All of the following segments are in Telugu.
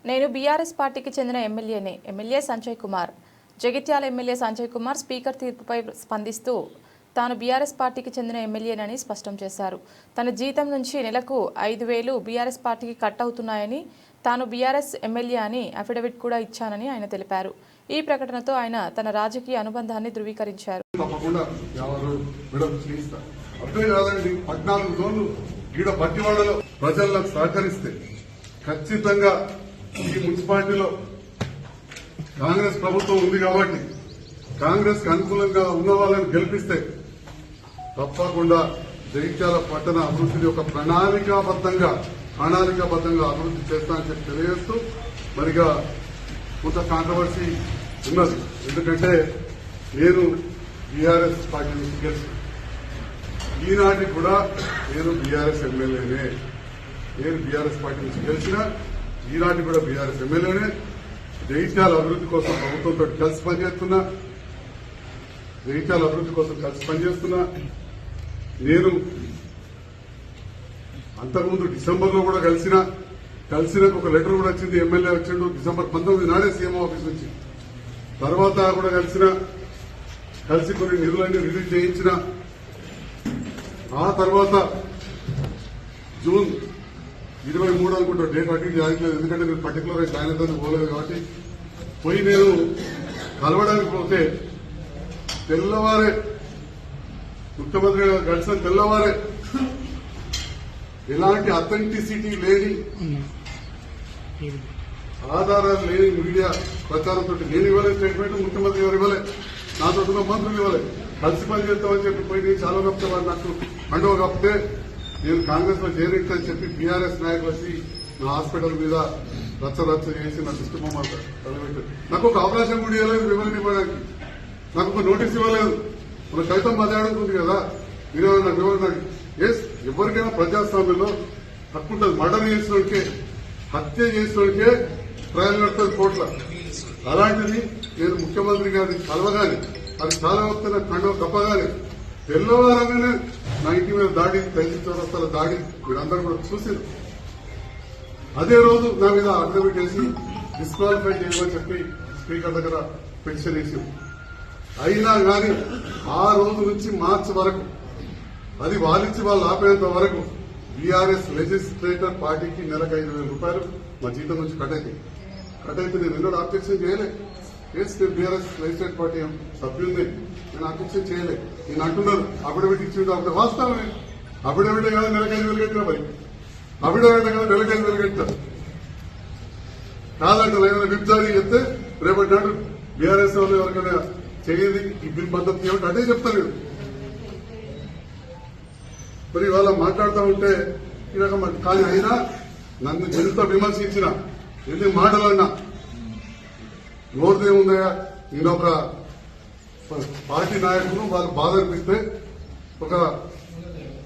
నేను బీఆర్ఎస్ పార్టీకి చెందిన MLA Sanjay Kumar. Jagtial MLA Sanjay Kumar speaker తీర్పుపై స్పందిస్తూ తాను బీఆర్ఎస్ పార్టీకి చెందిన ఎమ్మెల్యేనని స్పష్టం చేశారు. తన జీతం నుంచి నెలకు 5,000 బీఆర్ఎస్ పార్టీకి కట్ అవుతున్నాయని, తాను బీఆర్ఎస్ ఎమ్మెల్యే అని అఫిడవిట్ కూడా ఇచ్చానని ఆయన తెలిపారు. ఈ ప్రకటనతో ఆయన తన రాజకీయ అనుబంధాన్ని ధృవీకరించారు. ప్రజలకు సహకరిస్తే ఖచ్చితంగా ఈ మున్సిపాలిటీలో కాంగ్రెస్ ప్రభుత్వం ఉంది కాబట్టి కాంగ్రెస్ కు అనుకూలంగా ఉన్న వాళ్ళని గెలిపిస్తే తప్పకుండా జగిత్యాల పట్టణ అభివృద్ధిని ఒక ప్రణాళికాబద్దంగా అభివృద్ధి చేస్తానని చెప్పి తెలియజేస్తూ మరిగా కొంత కాంట్రవర్సీ ఉన్నది. ఎందుకంటే నేను బీఆర్ఎస్ పార్టీ నుంచి గెలిచి ఈనాటికి కూడా నేను బీఆర్ఎస్ ఎమ్మెల్యేనే. నేను బీఆర్ఎస్ పార్టీ నుంచి గెలిచిన ఈనాటికి కూడా బీఆర్ఎస్ ఎమ్మెల్యేనే. జగిత్యాల అభివృద్ధి కోసం ప్రభుత్వంతో కలిసి పనిచేస్తున్నా. నేను అంతకుముందు డిసెంబర్లో కూడా కలిసినాక ఒక లెటర్ కూడా వచ్చింది. ఎమ్మెల్యే వచ్చిండు డిసెంబర్ 19 నాడే సీఎం ఆఫీస్ నుంచి. తర్వాత కూడా కలిసి కొన్ని నిధులన్నీ రిలీజ్ చేయించిన. ఆ తర్వాత జూన్ 23 అనుకుంటా డేట్ అటు జాగ్రత్తలేదు. ఎందుకంటే నేను పర్టికులర్ గా ఆయన పోలేదు కాబట్టి పోయి నేను కలవడానికి పోతే తెల్లవారే ముఖ్యమంత్రి కలిసిన తెల్లవారే ఎలాంటి అథెంటిసిటీ లేని ఆధారాలు లేని మీడియా ప్రచారంతో నేను ఇవ్వలేదు స్టేట్మెంట్. ముఖ్యమంత్రి ఎవరు ఇవ్వలే, నాతో ఉన్న మంత్రులు ఇవ్వలే. కలిసి పని చేస్తామని చెప్పి పోయి నేను చాలా గొప్ప వాళ్ళు నాకు అండవ కప్పితే నేను కాంగ్రెస్ లో చేరింటని చెప్పి బీఆర్ఎస్ నాయకులు వచ్చి నా హాస్పిటల్ మీద రచ్చ చేసి నా సిస్టమ్ తలబెట్టారు. నాకు ఒక అవకాశం కూడా ఇవ్వలేదు వివరణ ఇవ్వడానికి. నాకు ఒక నోటీస్ ఇవ్వలేదు. మన కవితం మాట్లాడుతుంది కదా, మీరు నాకు వివరణ. ఎస్, ఎవరికైనా ప్రజాస్వామ్యంలో హక్కు ఉంటుంది. మర్డర్ చేసినోడికే, హత్య చేసినోడికే ట్రయల్ నడుతుంది కోట్ల. అలాంటిది నేను ముఖ్యమంత్రి గారిని కలవగానే అది చాలా వస్తున్న కండవ కప్పగానే తెల్లవారంగానే నా ఇంటి మీద దాడి, తల్లి చౌరస్తాల దాడి మీరందరూ కూడా చూసారు. అదే రోజు నా మీద అఫిడవిట్ వేసి డిస్క్వాలిఫై చేయమని చెప్పి స్పీకర్ దగ్గర పెన్షన్ వేసి అయినా కానీ ఆ రోజు నుంచి మార్చి వరకు అది వాలించి వాళ్ళు ఆపేంత వరకు బీఆర్ఎస్ లెజిస్లేటర్ పార్టీకి నెలకు 5,000 రూపాయలు మా జీతం నుంచి కట్ అయితే నేను ఎన్నో ఆబ్జెక్షన్ చేయలే. నేను బీఆర్ఎస్ లెజిస్లేటర్ పార్టీ సభ్యుల్ని నేను ఆబ్జెక్షన్ చేయలే. నేను అంటున్నాను అఫిడవిట్ ఇచ్చిండు. అప్పుడు వాస్తవమే, అఫిడవిటే కదా నెలకు 5,000 కట్టినా. మరి అఫిడవిట్ కదా నెలకు 5,000 కట్టినా కాదంటే ఏమైనా విప్ జారీ చెప్తే రేపటి నాడు బీఆర్ఎస్ వాళ్ళు ఎవరికైనా చేయది ఈ బిల్ మద్దతు ఏమిటి అదే చెప్తాను నేను. మరి ఇవాళ మాట్లాడుతూ ఉంటే ఈ రకం. కానీ అయినా నన్ను ఎంత విమర్శించిన, ఎన్ని మాటలన్నా నోరుదేముందయా. ఇంకొక పార్టీ నాయకులు వాళ్ళు బాధ అనిపిస్తే ఒక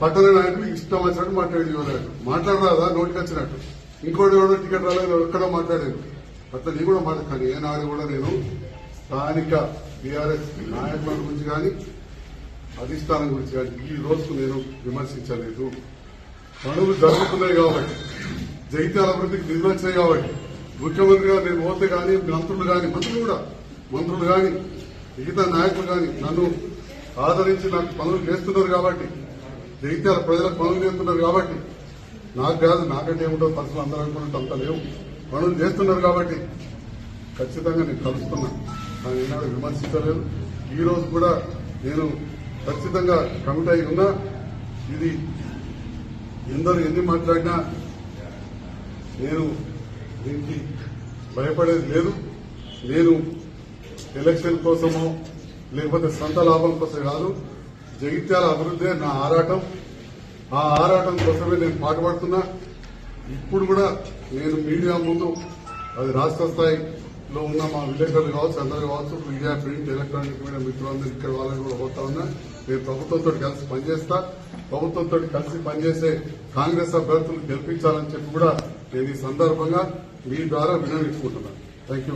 పట్టణ నాయకులు ఇష్టం వచ్చినట్టు మాట్లాడరాదా నోటికి వచ్చినట్టు. ఇంకోటి కూడా టికెట్ రాలేదు ఎక్కడో మాట్లాడాను. అట్లా నీ కూడా కానీ ఏనాడు కూడా నేను స్థానిక బీఆర్ఎస్ నాయకుల గురించి కానీ అధిష్టానం గురించి కానీ ఈ రోజుకు నేను విమర్శించలేదు. పనులు జరుగుతున్నాయి కాబట్టి, జగిత్యాల అభివృద్ధికి నిధులు వచ్చాయి కాబట్టి ముఖ్యమంత్రిగా నేను పోతే కానీ మంత్రులు కానీ మిగతా నాయకులు కానీ నన్ను ఆదరించి నాకు పనులు చేస్తున్నారు కాబట్టి, జగిత్యాల ప్రజలకు పనులు చేస్తున్నారు కాబట్టి, నాకు కాదు నాకంటే ఏముంటుంది పర్సనల్ అందరూ అనుకున్నట్టు అంత లేవు, పనులు చేస్తున్నారు కాబట్టి ఖచ్చితంగా నేను కలుస్తున్నా. కానీ ఈనాడు విమర్శించలేదు. ఈ రోజు కూడా నేను ఖచ్చితంగా కమిట్ అయి ఉన్నా. ఇది ఎందరూ ఎన్ని మాట్లాడినా నేను దీనికి భయపడేది లేదు. నేను ఎలక్షన్ కోసమో లేకపోతే సొంత లాభం కోసం కాదు, జగిత్యాల అభివృద్ధే నా ఆరాటం. ఆ ఆరాటం కోసమే నేను పాటుపడుతున్నా. ఇప్పుడు కూడా నేను మీడియా ముందు, అది రాష్ట్ర స్థాయిలో ఉన్న మా విలేకరులు కావచ్చు, అందరూ కావచ్చు, మీడియా, ప్రింట్, ఎలక్ట్రానిక్ మీడియా మిత్రులందరూ ఇక్కడ వాళ్ళని కూడా పోతా ఉన్నా. నేను ప్రభుత్వంతో కలిసి పనిచేస్తా. ప్రభుత్వంతో కలిసి పనిచేసే కాంగ్రెస్ అభ్యర్థులు గెలిపించాలని చెప్పి కూడా నేను ఈ సందర్భంగా మీ ద్వారా విన్నవించుకుంటున్నాను. Thank you.